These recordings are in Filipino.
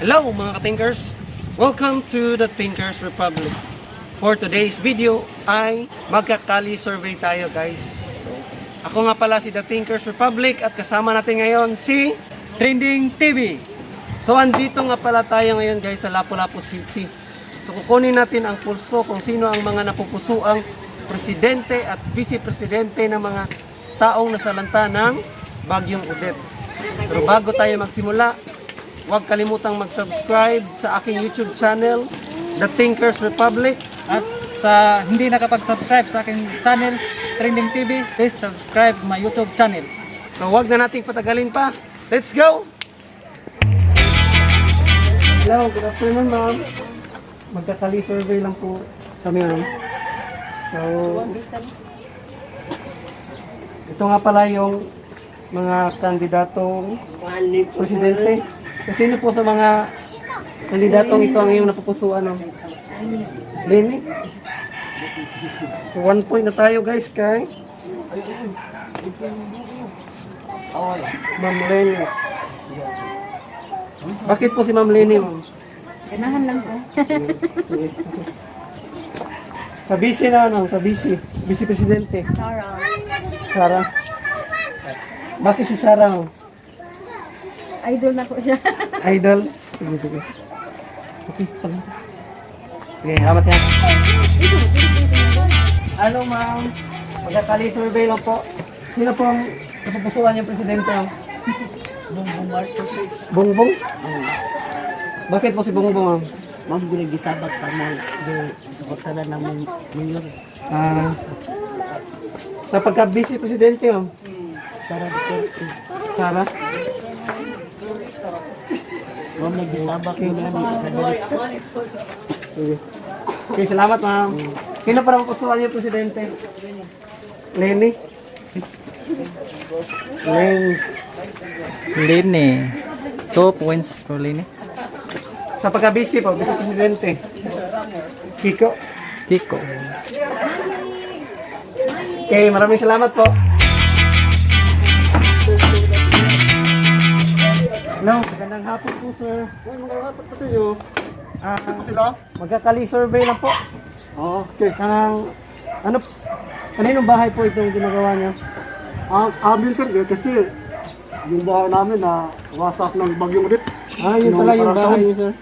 Hello mga ka-thinkers! Welcome to the Thinkers Republic. For today's video ay magkakali survey tayo guys. So, ako nga pala si The Thinkers Republic at kasama natin ngayon si Trending TV. So andito nga pala tayo ngayon guys sa Lapu-Lapu City. So kukunin natin ang pulso kung sino ang mga napupusuang presidente at vice-presidente ng mga taong nasalanta ng Bagyong Odette. Pero bago tayo magsimula, huwag kalimutang mag-subscribe sa aking YouTube channel, The Thinkers Republic. At sa hindi nakapag-subscribe sa aking channel, Trending TV, please subscribe my YouTube channel. So huwag na nating patagalin pa. Let's go! Hello, good afternoon ma'am. Magkakali survey lang po kami ma'am. So, ito nga pala yung mga kandidatong presidente. So, sino po sa mga kandidatong ito ang iyong napupusuan? No? Leni? So, 1 point na tayo guys kay Ma'am Leni. Bakit po si Ma'am Leni? Ganahan lang po. Sa vice na ano? Sa vice. Vice-presidente. Sarah. Sarah. Bakit si Sarah? Idol na po siya. Idol? Sige, sige. Okay, pag- sige, salamat yan. Ano ma'am? Magkakali survey lang po. Sino po ang napupusuan yung presidente? Bongbong Marcos. Bongbong? Bakit po si Bongbong ma'am? Ma'am, ginagisabak sa mga suportala ng mayor. Sa pagka-vice-presidente ma'am? Sarah Duterte. Sarah? Ma'am, nagisabak mo namin sa galit. Sige. Okay, salamat ma'am. Sino pa napupusuan yung presidente? Leni? Leni. Lini. 2 points for Lini. Sa pagka-vice po, vice-presidente. Kiko? Kiko. Okay, maraming salamat po. Hello, magandang hapon po sir. Magandang hapon po sa iyo. Magkakali survey lang po. Okay. Kaninong bahay po itong ginagawa niyo? Amin sir, kasi yung bahay namin na wasak ng Bagyong Odette. Yun pala yung Nung bahay taon. niyo sir.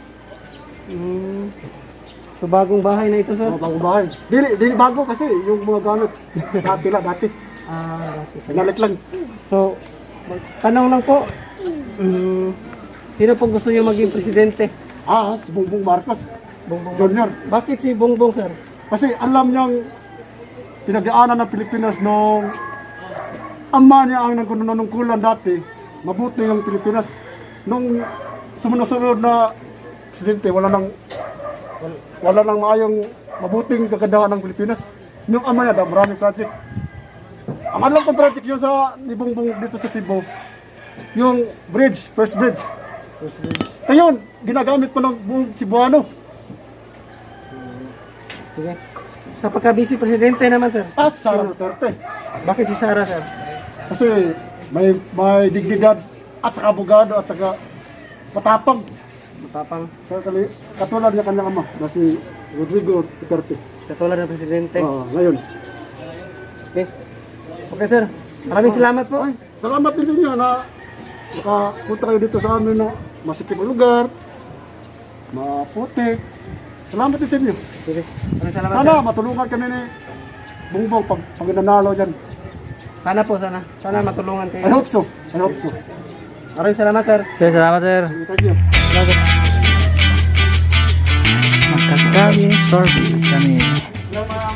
So bagong bahay na ito sir? Bagong bahay. Dili bago kasi yung mga gamit. Dati lang, dati. Dati. Pinalit lang. So, tanong lang po. Sino pong gusto niyo maging presidente? Si Bongbong Marcos Bongbong. Jr. Bakit si Bongbong sir? Kasi alam niyang pinagdaanan ng Pilipinas nung ama niya ang nagkununungkulan dati. Mabuti yung Pilipinas. Nung sumunod na presidente, wala nang maayong mabuting kagandahan ng Pilipinas. Yung ama niya, maraming project. Ang alam kong project yun sa ni Bongbong dito sa Cebu, yung bridge, first bridge. Ngayon, ginagamit pa ng buong Cebuano. Sige. Sa pagka-vice presidente naman sir? Sara Duterte. Bakit si Sarah sir? Kasi may dignidad at saka abogado at saka matapang. Matapang. Katulad niya kanyang ama na si Rodrigo Duterte. Katulad ng presidente. Ngayon. Okay. Okay sir. Maraming salamat po. Salamat din sa inyo na nakapunta kayo dito sa amin na masikip ang lugar, maputi. Salamat din sa inyo. Sige. Maraming salamat Sana sir. matulungan kami ni Bongbong pag nanalo dyan. Sana po, sana. Sana matulungan kayo. I hope so. I hope so. Maraming salamat sir. Okay, salamat sir. Thank you. Magkakali survey kami. Hello ma'am.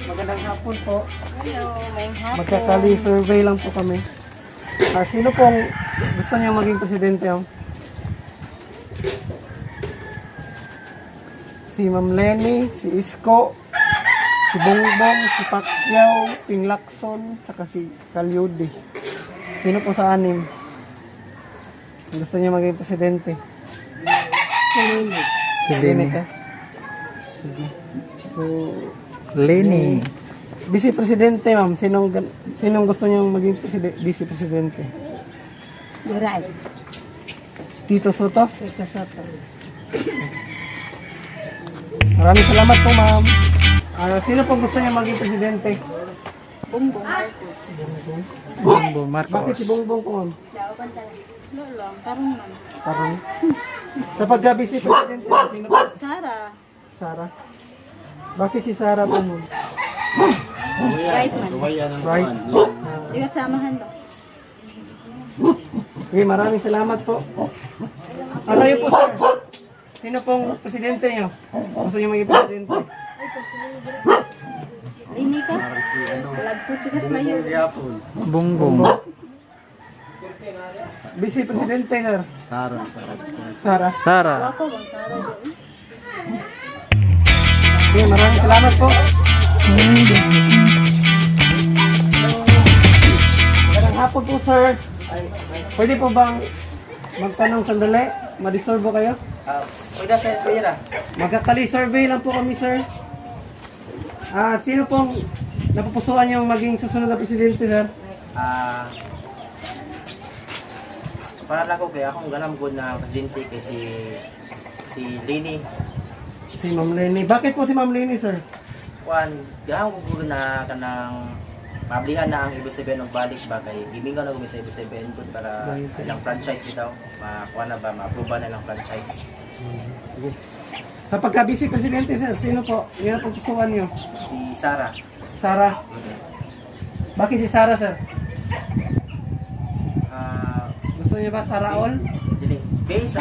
Magandang hapon po. Hello, may hapon. Magkakali survey lang po kami. Sino pong gusto niyo maging presidente? Si Ma'am Leni, si Isko, si Bongbong, si Pacquiao, Ping Lacson, saka si Calyude. Sino po sa anim? Gusto niyo maging presidente? Si Lini. ka? Sige. So, Lini. vice-presidente ma'am, sinong gusto niyo maging vice-presidente? Duray. Tito Soto? Tito Soto. Maraming salamat po, ma'am. Sino pong gusto niya maging presidente? Bongbong Marcos. Bongbong Bakit Marcos. si Bongbong po, ma'am? Lolo, tarong man. Parang sa paggabi si presidente, sino po? Sara, Sara. Bakit si Sara po, ma'am? right man. Right. Ikat samahan ba? Okay, maraming salamat po. Kayo po, sir. Sino pong presidente niyo? Gusto niyo maging presidente? Lini ka? Lagpot sikas na yun. Bongbong. Vice presidente, sir. Sara. Sara. Sara. Wako bang Sara doon? Okay, maraming salamat po. Magandang hapon po, sir. Pwede po bang magtanong sandali? Madisturbo kayo? Pwede sa Twitter. Magkakali-survey lang po kami, sir. Sino pong napupusuan yung maging susunod na presidente, sir? Para lang ko kaya akong ganam good na presidente kay si Lini. Si Ma'am Lenny. Bakit po si Ma'am Lenny, sir? Kuan, gahan ko good na kanang mablihan na ang ibig og balik ba kay gimingaw na gumi sa ibig good para ilang franchise bitaw. Makuha na ba ma-approve na lang franchise. Sa pagka-vice presidente, sir, sino po? Yung napupusuan niyo? Si Sara. Sara. Bakit si Sara, sir? Gusto niyo ba Sara all? Dili base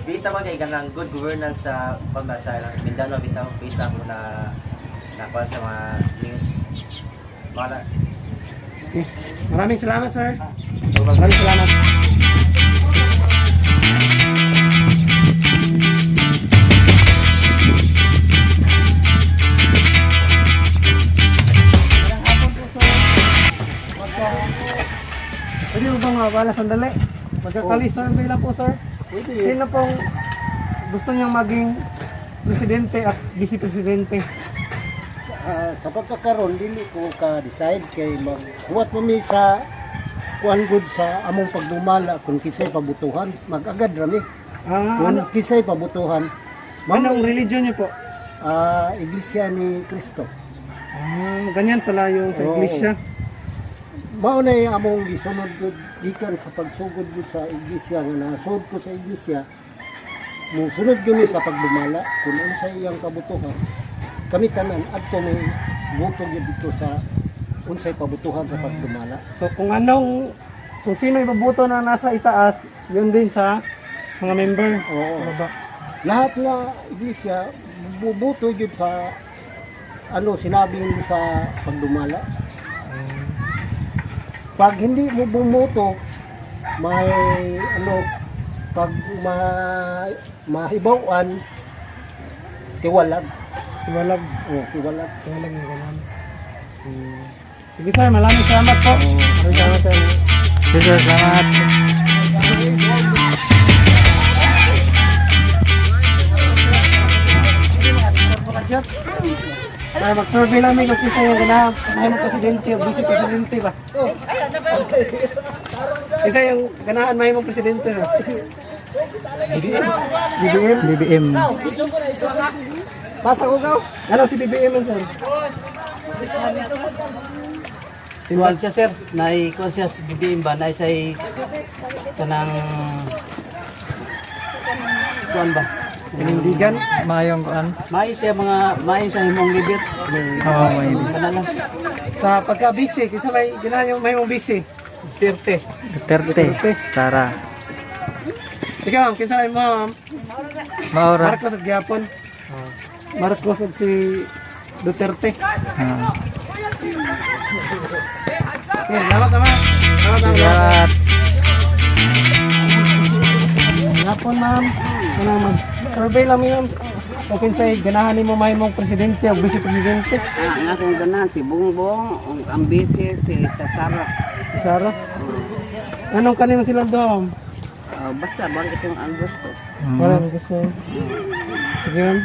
base mo kay kanang good governance sa pambasa ng Mindanao bitaw base ako na nakuha sa mga news. Para Okay. Maraming salamat, sir. Maraming salamat. Pwede mo bang mawala sandali? Magkakali-survey lang po, sir. Sino pong gusto niyang maging presidente at vice-presidente? Sa pagkakaroon, dili ko ka-decide kay magkuwat mo mi sa kuan good sa among pagdumala kung kisay pabutuhan. Mag-agad rami. Kung Ano, kisay pabutuhan, anong religion niyo po? Iglesia ni Cristo. Ganyan pala yung sa Oo. iglesia. Mao na yung among gisunod gud gikan sa pagsugod gud sa iglesia nga nasud ko sa iglesia. Musunod gyud sa pagdumala kung ano sa iyang kabutuhan. Kami tanan adto may buto gyud dito sa unsay pabutuhan sa pagdumala. So kung sino ibabuto na nasa itaas, yun din sa mga member. Oo. Baba. Lahat nga iglesia bubuto gyud sa ano sinabi mo sa pagdumala. Pag hindi mo bumoto, may ano pag mahibawan tiwalag. Iwalag. Tiwalag. Iwalag yung ganun. Sige, sir, maraming salamat po. Maraming salamat, sir. Sige, salamat. Ay, mag-survey namin kung sino yung ganahan. Ganahan ng presidente o vice-presidente ba? Isa yung ganahan may mong presidente. No? BBM? BBM. Basa ko gaw? Ano si BBM man, sir? Kuan siya sir, naay kuan siya sa BBM ba, naay say kanang kuan ba? Pinindigan? Mayong kuan. May siya himong libit. Oo, may Kanala. Sa pagka-busy, kisa may ganahan yung may mong busy. Duterte. Duterte. Sara. Ikaw, kinsa mo, ma'am? Maura. Marcos at Gyapon. Marcos at si Duterte. Okay, salamat naman. Salamat naman. Salamat. Gyapon, ma'am. Ano, ma'am? Survey lang yun. Kung kinsay ganahan mo may mong presidente o vice-presidente. Ang akong ganan si Bongbong, ang busy si Sara. Sara. Anong kanino sila doon? Basta bang itong ang gusto. Wala mo gusto. Sige, ma'am.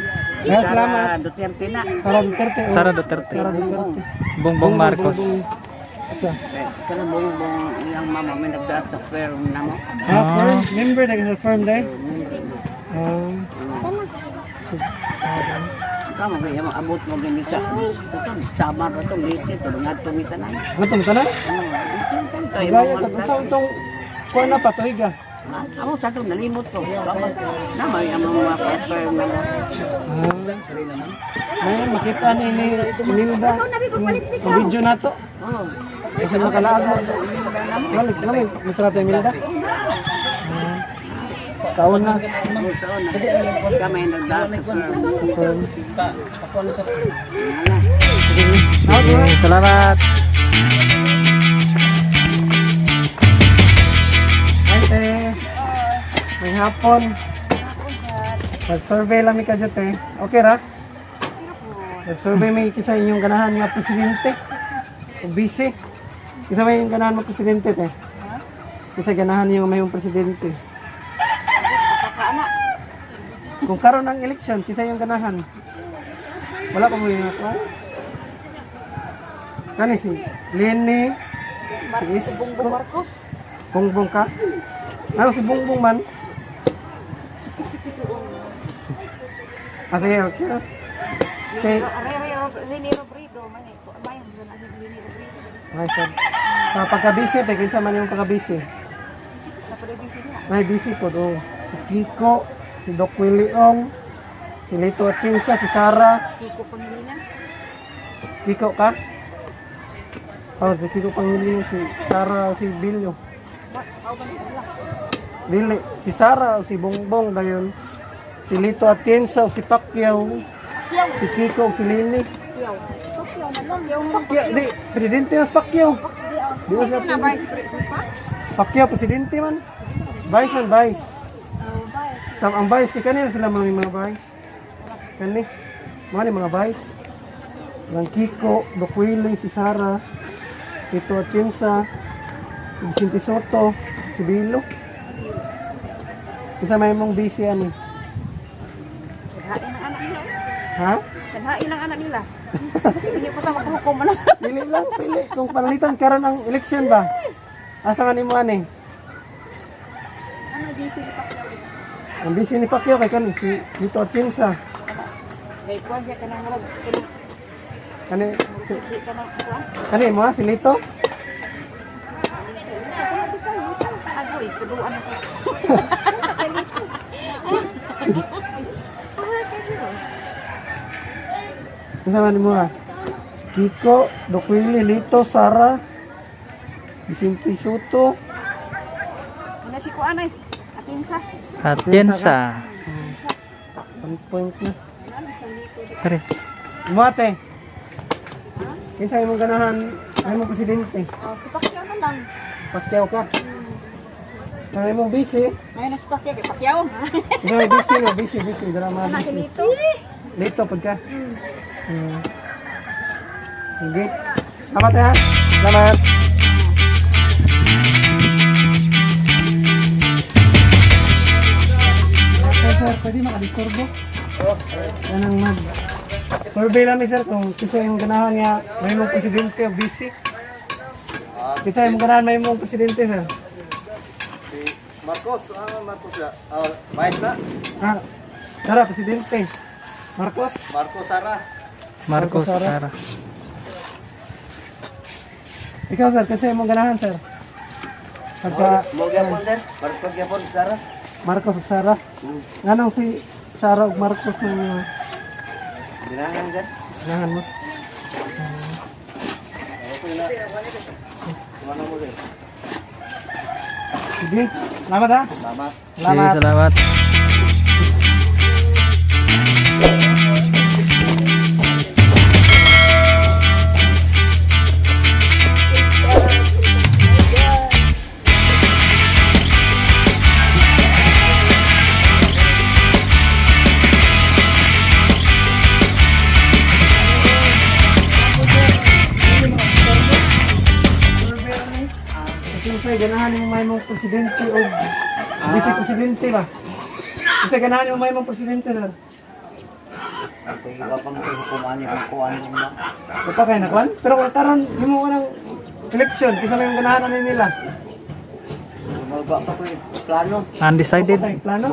Kaya salamat. Sara Duterte na. Sara Duterte. oh. Sara Duterte. Sara Duterte. Bongbong Marcos. Isa. Kaya Bongbong yung mama may nagdaat sa firm na mo. Firm? Member na sa firm dahil? Kamu kaya maabot mo gani sa sama ra tong lisi to ngadto mi tanan. Matong tanan? Kaya Gaya mo ka sa itong kuha na patuiga. Ako sa to nalimot ko. Na may mga paper na. Ngayon, makita ni Imelda ang video na to. Oh. Kasi makalaag mo. Galit namin, mitrata Imelda. Taon na. Kami nagdata. Okay, salamat. Ante, may hapon. Nag-survey lang ka dyan, te. Okay ra? Nag-survey may kisa inyong ganahan nga presidente. O busy. Kisa may inyong ganahan mo presidente, te. Kisa ganahan yung may presidente. Kung karon ng election, kisa yung ganahan. Wala pa mo yung ako. Kani si Lenny, si Bongbong Marcos. Bongbong ka? Ano si Bongbong man? Sige, okay. Okay. Okay, sir. Sa pagka-busy, kinsa man yung pagka-busy? May busy po do. Si Kiko, si Doc Williong, si Lito Atienza, si Sara. Kiko ka? Oh, si Kiko Pangilinan, si Sara, si Bilyo. Dili, si Sara o si Bongbong dayon. Si Lito Atienza o si Pacquiao. Si Kiko o si Lini. Pacquiao, di, presidente mas Pacquiao. Di mas Pacquiao, presidente man. Vice man, vice. Ang vice, kaya kanina sila mga vice. Kani, mga vice. Ang Kiko, Doc Willie, si Sara, Lito Atienza, si Vicente Soto, si Bilo. Isa may mong busy ano. Ha? Sanhain ang anak nila. Hindi ko tama kung ano. Pili lang, pili. Kung panalitan karon ang election ba? Asa nga nimo ani? Ano busy ni Pacquiao? Ang busy ni Pacquiao kay kan si Lito Atienza. Kay kuan siya kanang harap. Kani Si kanang kuan. kani mo si Lito? Ako si Kayo. Agoy, kuduan ako. Kalito. Asa man mo ha? Kiko, Doc Willie, Lito, Sara, Vicente Soto. Ano si kuan ay? Atinsa. Atienza. 1 point na. Ano sa lito? Kare. Umate. Kinsa imong ganahan ay mong presidente? Oh, si Pacquiao man lang. Pacquiao ka. Kaya imong busy. May si Pacquiao kay Pacquiao. Ikaw ay busy no, busy. Drama Anak si busy. Lito. Lito pag ka. Sige. Salamat ha. Salamat. Okay sir, pwede makadisturbo? Yan ang mag. Survey lang sir kung kisa yung ganahan niya may mong presidente o busy. Kisa yung ganahan may mong presidente sir. Marcos ya. Vice na. Ah, Sara, presidente. Marcos? Marcos Sara. Marcos Sara. Sara. Ikaw sir, kasi yung ganahan sir. Pagka Mo gyapon sir. Marcos gyapon Sara. Marcos at Sara. Anong si Sara o Marcos ng Ganahan sir. ganahan mo? Ano mo sir? Sige, salamat ha. Salamat. Salamat. Salamat. Kasi ganahan mo may mong presidente o vice-presidente ba? Kasi ganahan mo may mong presidente na. Iwa pang hukuman niya kung kuan mo na. Ito kayo na kwan? Pero karon hindi mo walang election kasi may mong ganahan na nila. Magba pa ko plano. Undecided. Okay, plano?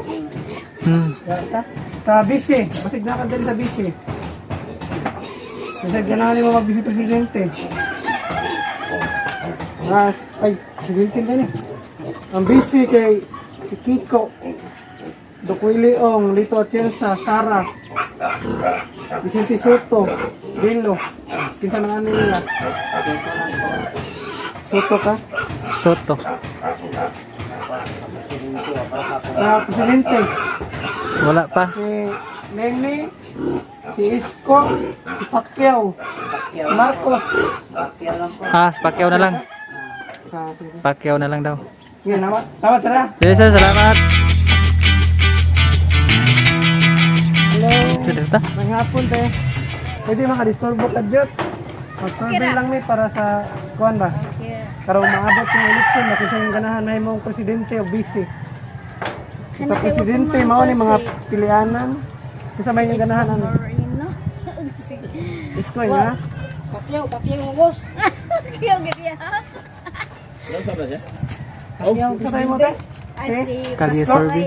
Sa BC, basig na ka dali sa BC. Kasi ganahan mo mag-BC Presidente. Ay, presidente ka ni. Ang BC kay si Kiko, Dokoy Leong, Lito Atienza, Sara, Vicente Soto, Bilo. Kinsa na ano nila? Soto ka? Soto. Sa presidente. Wala pa. Si Nene, si Isko, si Pacquiao, si Marcos. Ah, Pacquiao na lang. Sa Pacquiao na lang daw. Yan, tawad sila. Sige sir, salamat. Hello. Sudah ta? May hapon te. Pwede makadisturbo ka dyan. Mag-survey lang mi para sa kuan ba? Karong maabot yung eleksyon, nakita yung ganahan na yung presidente o vice. Sa presidente, mao ni mga pilianan. Kasi may yung ganahan ano. Iskoy na. Pakyaw mo, boss. Kaya ganyan. Kasay mo te? Kalye survey.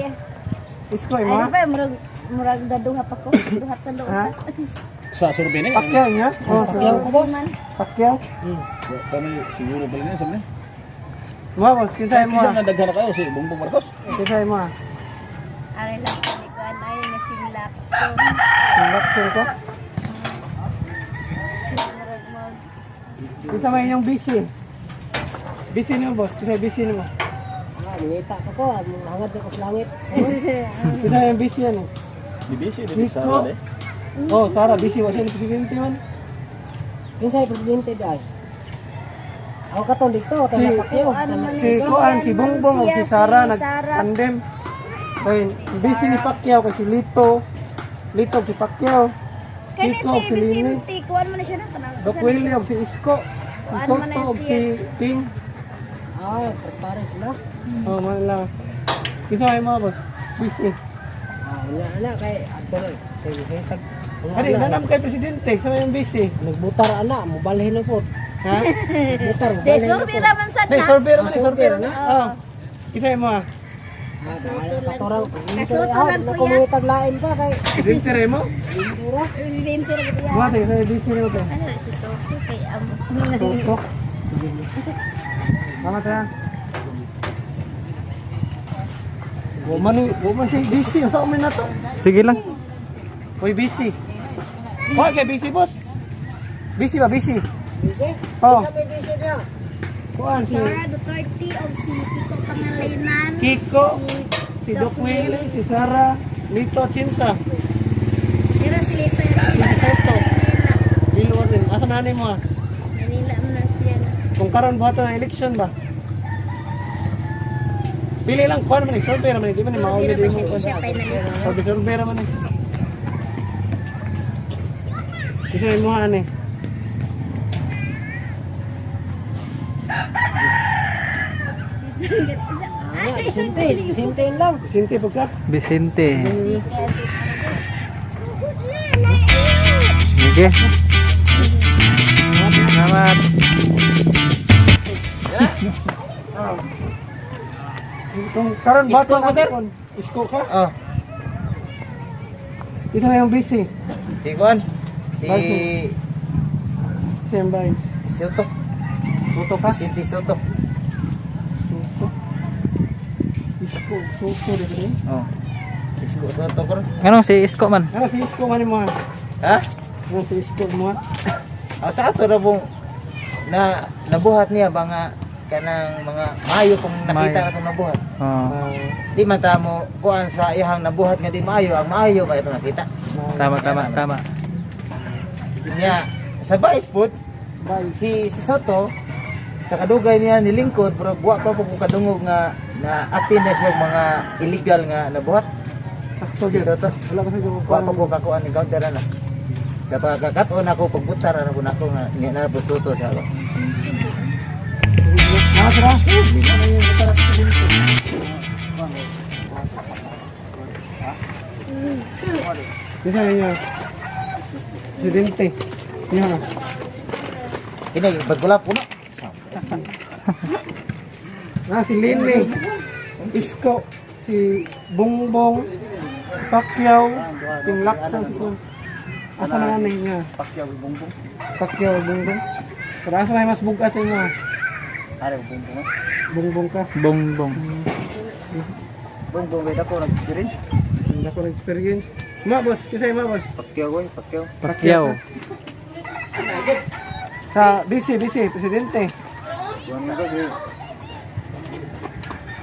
Iskoy Ay, mo. ba, murag daduha pa ko. Duhat pa doon Ha? sa... Pacquiao niya? Pacquiao ko, boss. Pacquiao? Kami siguro ba niya sabi? Mo, boss. Kinsay mo. Nadaghan kayo si Bongbong Marcos. Kinsay mo. Aray lang kami ko anay na sinlakson. Yung vaccine ko. Murag mag... Kinsa may yung busy. Busy niyo, boss. Kinsay busy niyo. Ngita ko ko, hangad sa langit. Kinsay yung busy yan eh. Dibisi, Isko. Oh, Sara, busy. Wala siya yung presidente man. Yun sa'yo, presidente dahil. Ako katong dito, tayo Pakyaw. Si Kuan, si Bongbong, o si Sara, nag-tandem. Ayun, busy ni Pacquiao kasi Lito. Lito si Pacquiao. Kaya Kiko, si si Lini. Vicente, kuhaan mo na siya na. Doc William, si Isko. Si Kuhaan mo na Soto, siya. si Ping. Ah, transparent sila. Oh, man lang. Kinsa may mga boss? Busy. Wala, kay Adto na. Sige, tag. Kani, nanam kay presidente. Sa may yung busy. Nagbutar ana, mubalhin na po. Ha? Butar, De, mubalhin na po. survey raman sa Hey, na. survey naman, survey survey na. naman. Oh. Kinsa may mga? Katorang, Kasutulan ko ako yan. may taglain pa kay Presidente rin mo? Presidente na ba Mga yan? tayo, sa busy rin mo to. Ano si Soto kay amo. Soto. Mga tayo. Woman siya busy. Sa umin na to. Sige lang. Uy, busy. Huwag kay busy, boss. Busy ba, busy? busy. Oh. Sabi busy na. Kuan si Sara Duterte o si Kiko Pangalinan. Kiko, si Doc Willie, si Sara, Lito Atienza, Pero si Lito si Soto, Bilo din. Asa nanay mo ah? Manila mo na siya. Kung karon buhaton ng election ba? Pili lang, kuan man eh, survey naman eh. Di man eh, mauli din mo. Siya finalist. Survey naman eh. Isa yung muhaan eh. Sinte lang. Sinti po ka? Vicente. Sige. Salamat. Kung karon buhaton Isko ko, sir? Isko ka? Ah. Ito na yung busy. Si Juan, si Sembay. Soto, Soto ka? Vicente Soto. Soto. Isko, Soto din. Oh. Isko Soto ko. Ano si Isko man? Ano si Isko man mo? Ha? Ano si Isko mo? Sa ato ra bong nabuhat niya ba nga kanang mga maayo kung nakita Maayo. ato nabuhat. Oh, Di man ta mo kuan sa iyang nabuhat nga di maayo, ang maayo ba ito nakita. tama. Nya sa Vice Food, si Soto sa kadugay niya nilingkod pero wa pa po kadungog nga na active na siya mga illegal nga nabuhat. Si Soto. Wala kasi ko Wa pa po kakuan ni counter na. Sa pagkakataon ako pagbutar na po nako nga nga na po Soto siya. Ah, tara. Isa niya. Presidente. Yan. Kini bagula po na. Si Lini. Isko. Si Bongbong. Pacquiao, King Lacson siguro. Asa na nga niya? Pacquiao Bongbong. Pacquiao, Bongbong. Pero asa may mas bugas sa inyo? Are Bongbong. Bongbong ka. Bongbong. Bongbong wala ko nag-experience. Hindi ako na-experience. Ma, boss. Kisay ma, boss. Pacquiao ko, Pacquiao. Pacquiao. Sa BC, presidente. Kuan ko ni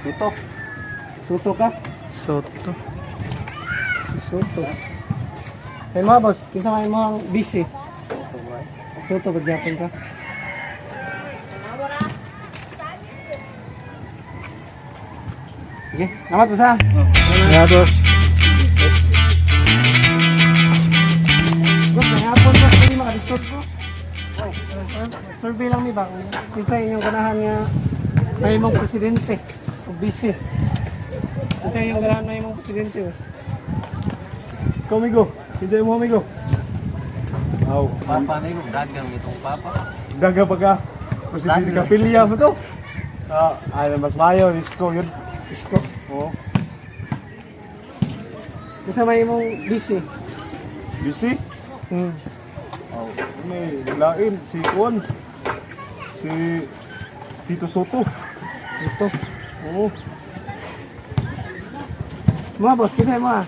Tuto. Suto ka? Soto. Suto. Hey ma, boss. Kisa may mga BC. Suto, pagyapon ka. Sige, namat boss ha. Yeah, boss. Boss, may hapon boss. Pwede makadistot ko. Survey lang ni ba? Kisa inyong ganahan nga may mong presidente o BC. Kisa inyong ganahan may mong presidente boss. Ikaw, amigo. Hindi mo, amigo. Aw. Papa na yung dagang itong papa. Daga pa ka. Presidente Kapilya mo to. Ay, mas mayo. Isko yun. Isko. Oo. Kisa may mong BC. Busy? Hmm. Aw. May lain. Si Juan. Si Tito Soto. Ito. Oo. Mga boss, kisa mo ah.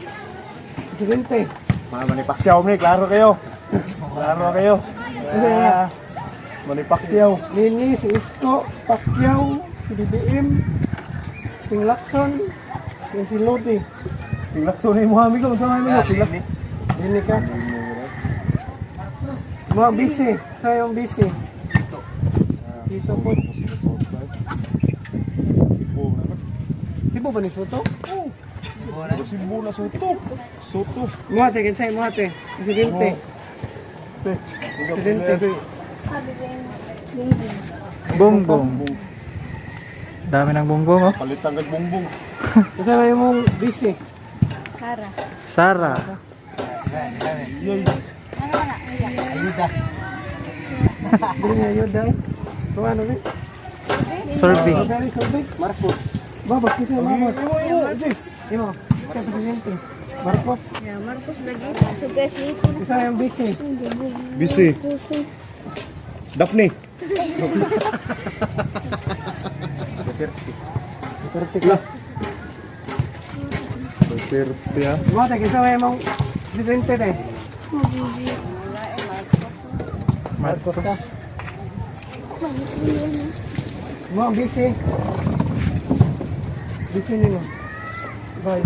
Presidente. Mga manipakyaw mo klaro kayo. Klaro kayo. Kasi nga, Manipakyaw. Nini, si Isko, Pacquiao, si BBM, King Lacson, si Lodi. Tingnak so na yung mga amigo. Saan amigo? Tingnak. Nini ka. Mga busy. Sa yung busy. Iso po. Sibo ba ni Soto? Sibo na Soto. Soto. Muhate, kinsay muhate. Presidente. Presidente. Bongbong. Dami ng bongbong, oh. Palitan kag bongbong. Kasi may mong busy. Sara. Sara. Yay. Hindi nga yun dahil. Kung ano rin? Survey. Dahil survey. Marcos. Babas, kasi Marcos. Imo. Kaya presidente. Marcos. Ya, Marcos lagi. Sugas itu. Isa yung busy. Busy. Daphne. Perfect lang. Perfect ya. Muhate, kisa may mong presidente dahil. Marcos ka. Mga busy. Busy nila. Bye.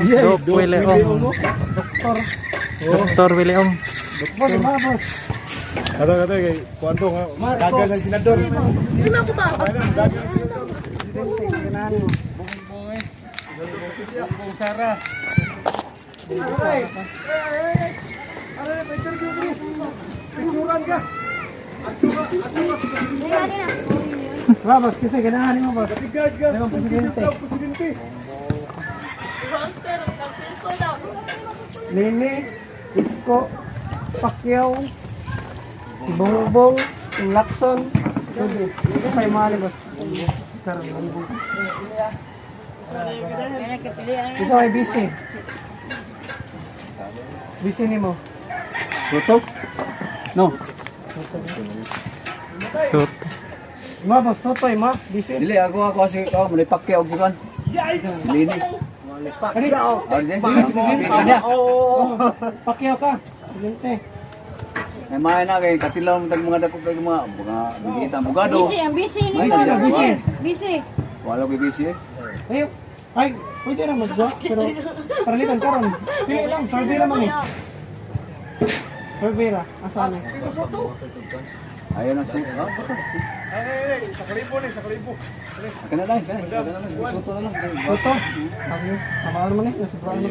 Doc Wileong. Doktor. Dr. Wileong. Boss, mga boss. Kata kay kuanto nga dagan ng senador. Presidente, ganahan mo. Bongbong Sara. Mga boss, kasi ganahan mo boss. Yung presidente. Nini, Isko, Pacquiao, si Bongbong, si Lacson, ito pa yung mahali boss. Karoon, malibong. Ito ay busy. Busy ni mo. Soto? No. Soto. Ma, boss, Sotoy, ma, busy. Dili ako si muli Pacquiao og sukan. Lini. Pacquiao. Oo, Pacquiao ka. Presidente. May mahay na kay katilaw mo tag mga dako kay mga bigita bugado. Busy, ang busy ni Ay, mo. siya, busy. Busy. Wala ko busy. Ay, ay, pwede na magwa, pero paralitan karon. Pili lang, survey naman eh. Survey ra, asan eh. Ayun na siya. Sa kalibo ni, sa kalibo. Kana lang, kana lang. Soto na lang. Soto, sabi, samahan mo na, nasibrahan mo.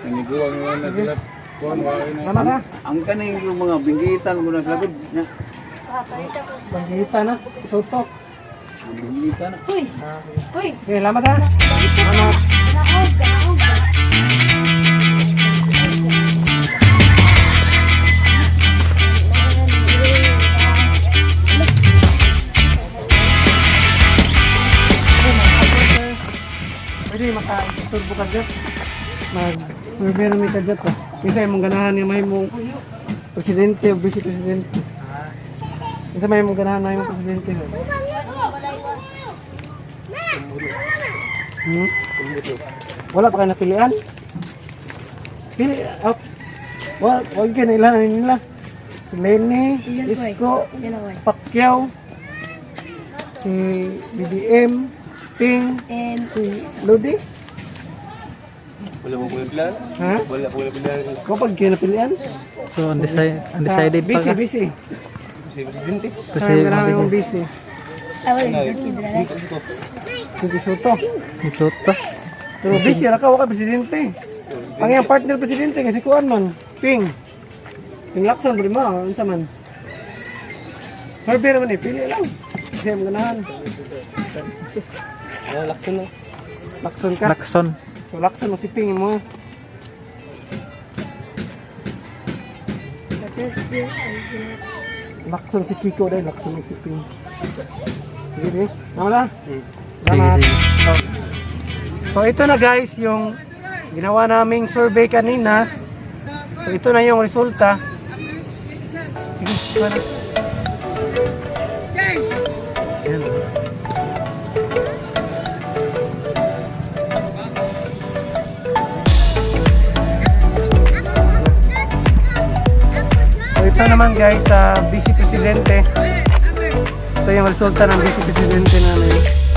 Naniguang na sila. Tama ka, Ang kaning yung mga binggitan mo na sa likod. banggita na, Soto. Ang binggitan. Uy. Uy. Okay, lamat ha. Salamat. Kanaog, kanaog. maka-isturbo ka dyan. Mag-survey na may ka dyan to. Isa yung ganahan niya may mong presidente o vice presidente. Isa may mong ganahan na yung presidente. Wala pa kayo napilian? Pili, wag ka na ilan nila. Si Lenny, Isko, Pacquiao, si BBM, Ping, si Lodi. Wala mo pilihan? Ha? Wala po pilihan. Kapag kayo napilian? So undecided pa ka. Busy. Si Presidente. Kasi Kaya marami yung busy. Si Soto. ito pa. Pero busy, raka waka presidente. Ang iyang partner presidente, kasi kuan man, Ping. Ping Lacson, prima, unsa man. Survey naman pili lang. Kasi ang ganahan. Lakson lang. Lacson ka. Lakson. So Lacson mo si Ping mo. Lacson si Kiko dahil Lacson mo si Ping. Sige, sige. Namala? Sige, Salamat. sige. So ito na guys yung ginawa naming survey kanina. So ito na yung resulta. Sige, para. Yan. So ito naman guys sa Vice Presidente. Ito yung resulta ng Vice Presidente namin.